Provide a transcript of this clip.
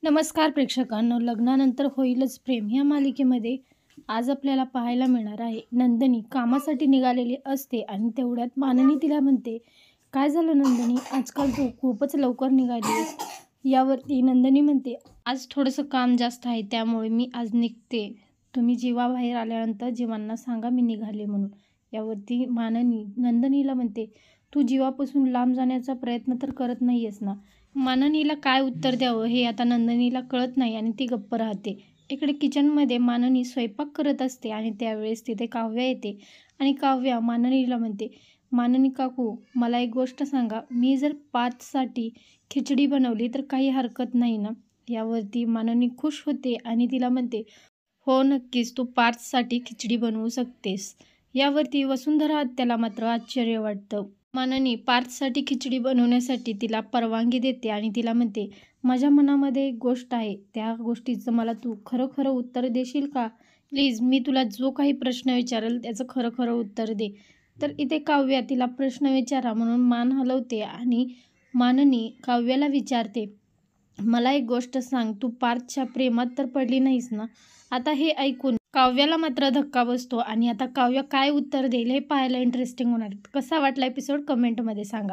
नमस्कार प्रेक्षकांनो, लग्नानंतर होईलच प्रेम या मालिकेमध्ये आज आपल्याला पाहायला मिळणार आहे. नंदिनी कामासाठी निघालेली असते आणि तेवढ्यात माननी तिला म्हणते, काय झालं नंदिनी, आजकाल तू खूपच लवकर निघालीस. यावरती नंदिनी म्हणते, आज थोडंसं काम जास्त आहे त्यामुळे मी आज निघते. तुम्ही जीवा बाहेर आल्यानंतर जीवांना सांगा मी निघाले म्हणून. यावरती माननी नंदिनीला म्हणते, तू जीवापासून लांब जाण्याचा प्रयत्न तर करत नाही आहेस ना. माननीला काय उत्तर द्यावं हे आता नंदिनीला कळत नाही आणि ती गप्प राहते. इकडे किचनमध्ये माननी स्वयंपाक करत असते आणि त्यावेळेस तिथे काव्या येते आणि काव्या माननीला म्हणते, माननी काकू मला एक गोष्ट सांगा, मी जर 5साठी खिचडी बनवली तर काही हरकत नाही ना. यावरती माननी खुश होते आणि तिला म्हणते, हो नक्कीच, तू 5साठी खिचडी बनवू शकतेस. यावरती वसुंधरा आत्याला मात्र आश्चर्य वाटतं. माननी 5साठी खिचडी बनवण्यासाठी तिला परवानगी देते आणि तिला म्हणते, माझ्या मनामध्ये एक गोष्ट आहे, त्या गोष्टीचं मला तू खरं खरं उत्तर देशील का. प्लीज, मी तुला जो काही प्रश्न विचारेल त्याचं खरं खरं उत्तर दे. तर इथे काव्या तिला प्रश्न विचारा म्हणून मान हलवते आणि माननी काव्याला विचारते, मला एक गोष्ट सांग, तू पार्थच्या प्रेमात तर पडली नाहीस ना. आता हे ऐकून काव्याला मात्र धक्का बसतो आणि आता काव्या काय उत्तर देईल हे पाहायला इंटरेस्टिंग होणार. कसा वाटला एपिसोड कमेंटमध्ये सांगा.